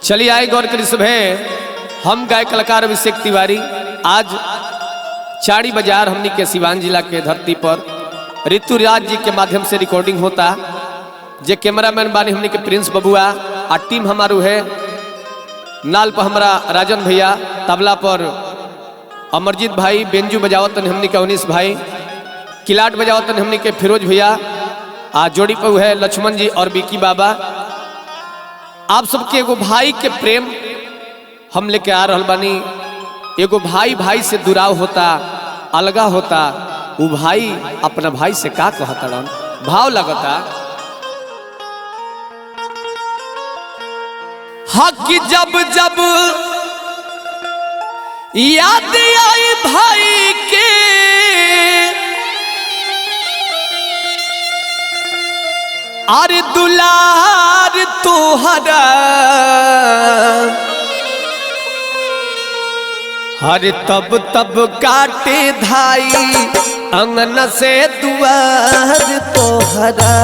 चलिए आए गौर करी सुबह हम गायक कलाकार अभिषेक तिवारी आज चाड़ी बाजार हमनी के सिवान जिला के धरती पर ऋतुराज जी के माध्यम से रिकॉर्डिंग होता। जे कैमरामैन बानी हमनी के प्रिंस बबुआ आ टीम हमारू है नाल पर हमारा राजन भैया, तबला पर अमरजीत भाई, बेंजू बजावतन हमनी के उनीस भाई, किलाट बजावतन हमनी के फिरोज भैया, आ जोड़ी पर है लक्ष्मण जी और बिकी बाबा। आप सबके एगो भाई के प्रेम हम लेके आ रहल बानी। एगो भाई भाई से दुराव होता, अलगा होता, वो भाई अपना भाई से का कहता रन भाव लगता। हक जब जब याद आई भाई के अरे दुलार तोहरा हर तब तब काटे धाई अंगन से दुआर तोहरा,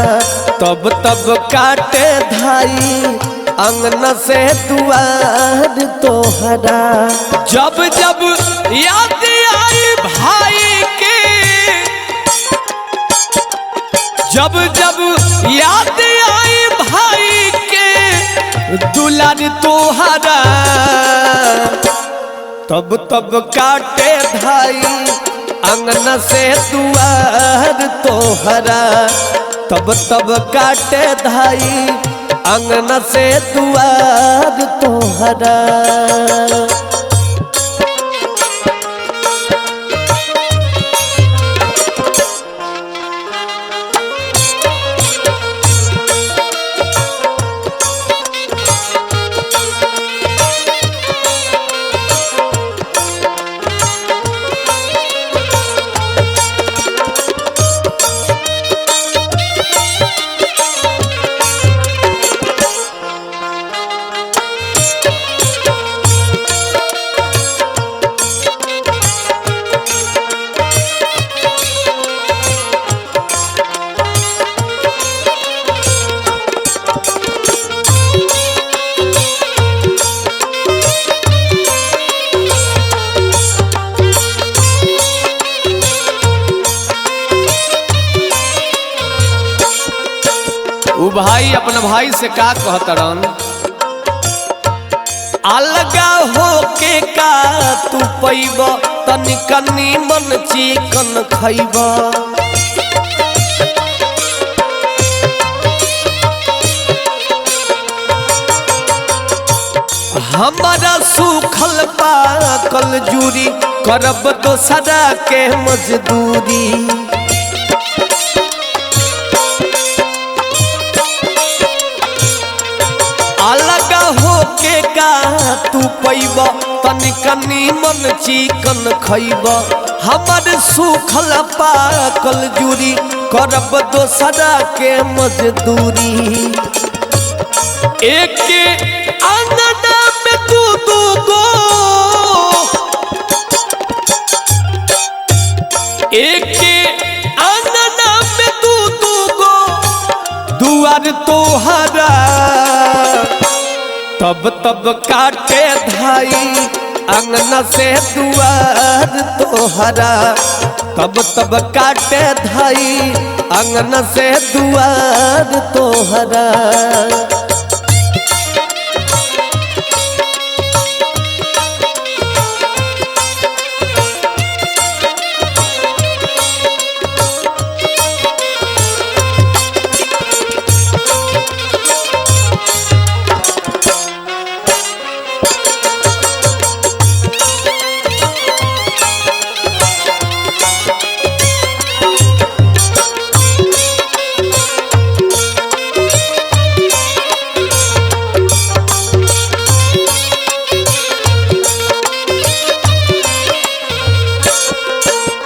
तब तब काटे धाई अंगन से दुआर तोहरा। जब जब याद आई भाई के, जब जब याद आई भाई के दुलार तोहरा, तब तब काटे धाई अंगन से दुआर तोहरा, तब तब काटे धाई अंगन से दुआर तोहरा। वो भाई अपना भाई से का कहतरन, अलगा होके का तू पैब तनिकनी मन चिकन खैब। हमारा सूखल पाकल जूरी करब दोसरा के मजदूरी। अलगा होके का तू पैब तनिकनी मन चिकन खैब। हमर सूखल पाकल जूरी करब दोसरा के मजदूरी। एक अंगना में तू दू गो, एक अंगना में तू दू गो दुआर तोहरा, तब तब काटे धाई अंगन से दुआर तोहरा, तब तब काटे धाई अंगन से दुआर तोहरा।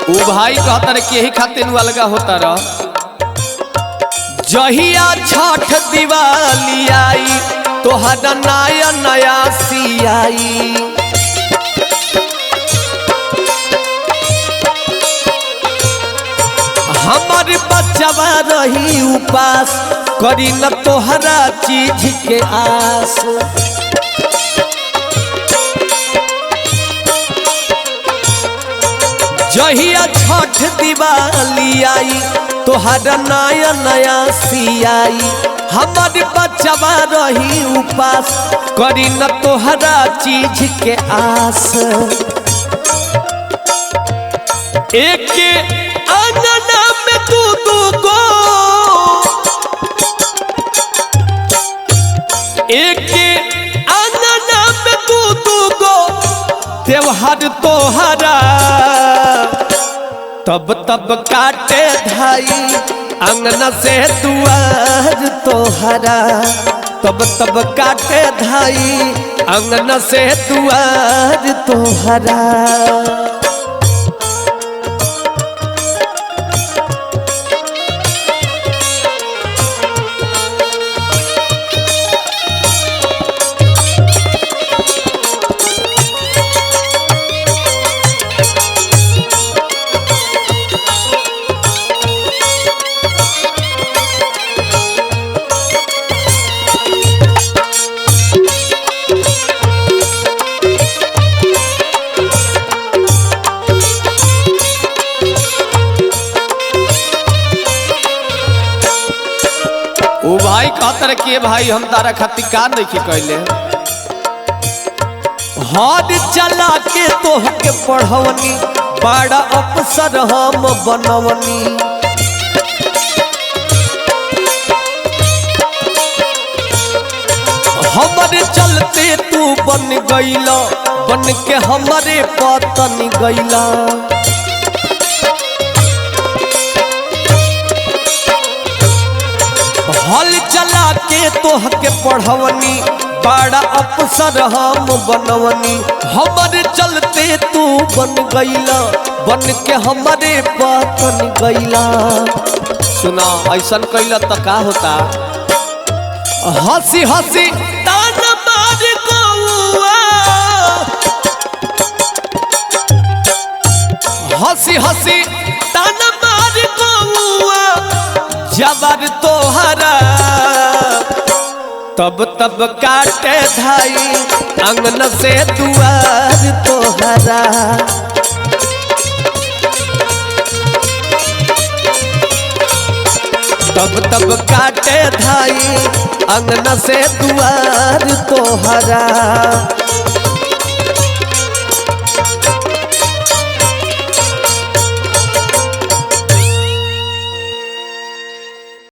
वो भाई कहता रहे कि यही खातिर अलगा होता रह। जहिया छठ दिवाली आई तोहरा नया नया सियाई। हमार बच्चा रही उपास करी न तोहरा चीज के आस। जहिया छठ दिवाली आई तोहरा नया नया सियाई हमारे बचवा रही उपास करी न तोहरा चीज के आस। एक अंगना में तू गो एक अंगना में तू गो त्योहार तोहरा तब तब काटे धाई अंगना से दुआर तोहरा तब तब काटे धाई अंगना से दुआर तोहरा। भाई कहतर के भाई हम तारा खातिर का नहीं कैले हाथ चला के तोह के पढ़वनी बड़ा अफसर हम बनवनी। हमारे चलते तू बन गईला बन के हमारे पतन गईला। हल चला के तोह के पढ़वनी बड़ा अफसर हम बनवनी। हमारे चलते तू बन गईला बन के हमारे पतन गईला। सुना ऐसा कैला तो का होता हंसी हंसी तान मार गौआ हंसी हंसी तान मार गौआ जबर तोहरा तब तब काटे धाई अंगन से दुआर तोहरा। तब तब काटे धाई अंगन से दुआर तोहरा।